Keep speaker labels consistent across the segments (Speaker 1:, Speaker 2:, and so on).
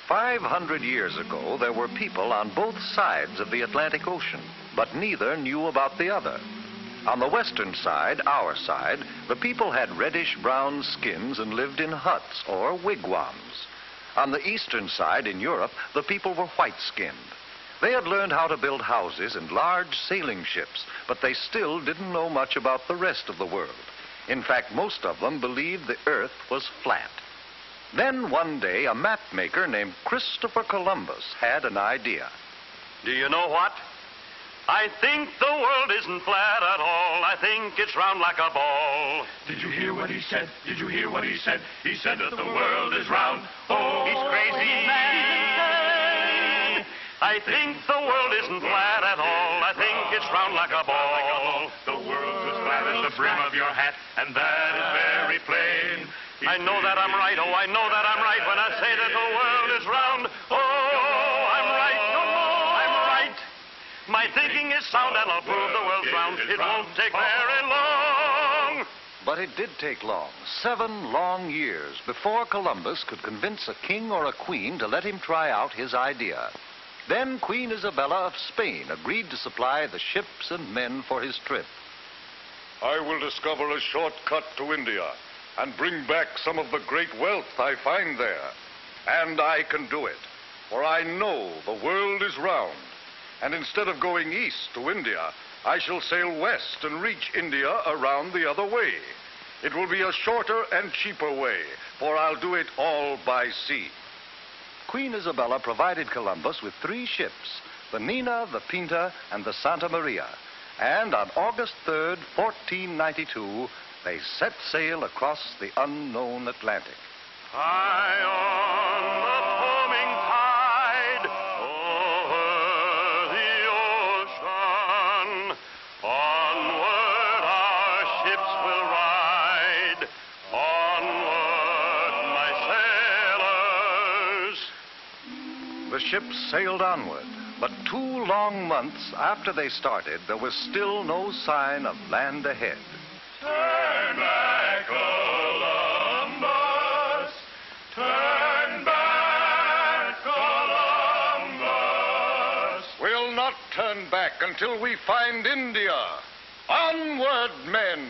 Speaker 1: 500 years ago, there were people on both sides of the Atlantic Ocean, but neither knew about the other. On the western side, our side, the people had reddish-brown skins and lived in huts or wigwams. On the eastern side, in Europe, the people were white-skinned. They had learned how to build houses and large sailing ships, but they still didn't know much about the rest of the world. In fact, most of them believed the earth was flat. Then one day, a map maker named Christopher Columbus had an idea.
Speaker 2: Do you know what? I think the world isn't flat at all. I think it's round like a ball.
Speaker 3: Did you hear what he said? Did you hear what he said? He said that the world is round. Oh,
Speaker 2: he's crazy. I think the world isn't flat at all. I think it's round like a ball.
Speaker 3: The world's as flat as the brim of your hat, and that is very plain.
Speaker 2: I know that I'm right. Oh, I know that I'm right when I say that the world is round. Oh, I'm right. I'm right. My thinking is sound, and I'll prove the world's round. It won't take very long.
Speaker 1: But it did take long, 7 long years, before Columbus could convince a king or a queen to let him try out his idea. Then Queen Isabella of Spain agreed to supply the ships and men for his trip.
Speaker 4: I will discover a shortcut to India and bring back some of the great wealth I find there. And I can do it, for I know the world is round. And instead of going east to India, I shall sail west and reach India around the other way. It will be a shorter and cheaper way, for I'll do it all by sea.
Speaker 1: Queen Isabella provided Columbus with 3 ships, the Nina, the Pinta, and the Santa Maria. And on August 3rd, 1492, they set sail across the unknown Atlantic.
Speaker 2: High on the foaming tide, over the ocean, onward our ships will ride. Onward, my sailors.
Speaker 1: The ships sailed onward, but 2 long months after they started, there was still no sign of land ahead.
Speaker 3: Turn back, Columbus. Turn back, Columbus.
Speaker 4: We'll not turn back until we find India. Onward, men!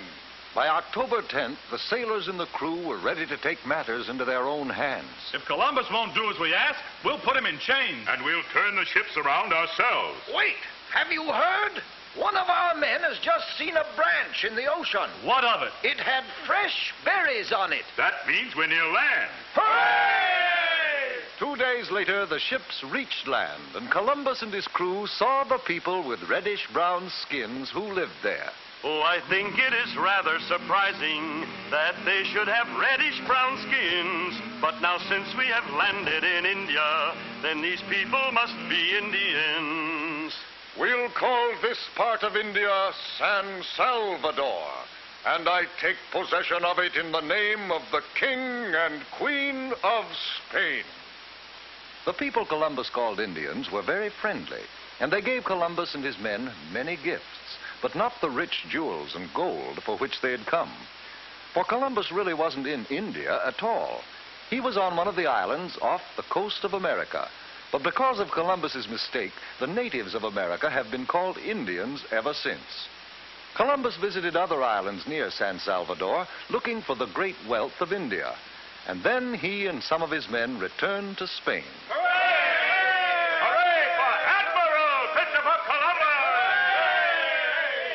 Speaker 1: By October 10th, the sailors and the crew were ready to take matters into their own hands.
Speaker 5: If Columbus won't do as we ask, we'll put him in chains.
Speaker 3: And we'll turn the ships around ourselves.
Speaker 6: Wait! Have you heard? One of our men has just seen a branch in the ocean.
Speaker 5: What of it?
Speaker 6: It had fresh berries on it.
Speaker 3: That means we're near land.
Speaker 6: Hooray!
Speaker 1: 2 days later, the ships reached land, and Columbus and his crew saw the people with reddish-brown skins who lived there.
Speaker 2: Oh, I think it is rather surprising that they should have reddish-brown skins. But now since we have landed in India, then these people must be Indians.
Speaker 4: We'll call this part of India San Salvador, and I take possession of it in the name of the King and Queen of Spain.
Speaker 1: The people Columbus called Indians were very friendly, and they gave Columbus and his men many gifts, but not the rich jewels and gold for which they had come. For Columbus really wasn't in India at all. He was on one of the islands off the coast of America. But because of Columbus's mistake, the natives of America have been called Indians ever since. Columbus visited other islands near San Salvador, looking for the great wealth of India. And then he and some of his men returned to Spain.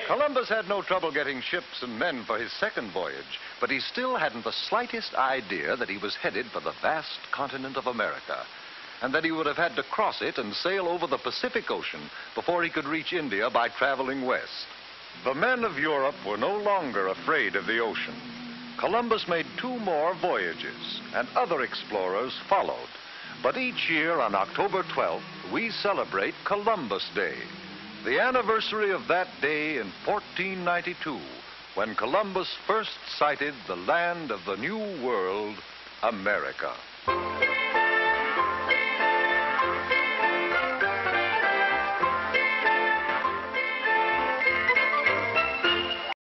Speaker 1: Columbus had no trouble getting ships and men for his second voyage, but he still hadn't the slightest idea that he was headed for the vast continent of America, and that he would have had to cross it and sail over the Pacific Ocean before he could reach India by traveling west. The men of Europe were no longer afraid of the ocean. Columbus made 2 more voyages, and other explorers followed. But each year on October 12th, we celebrate Columbus Day, the anniversary of that day in 1492, when Columbus first sighted the land of the New World, America.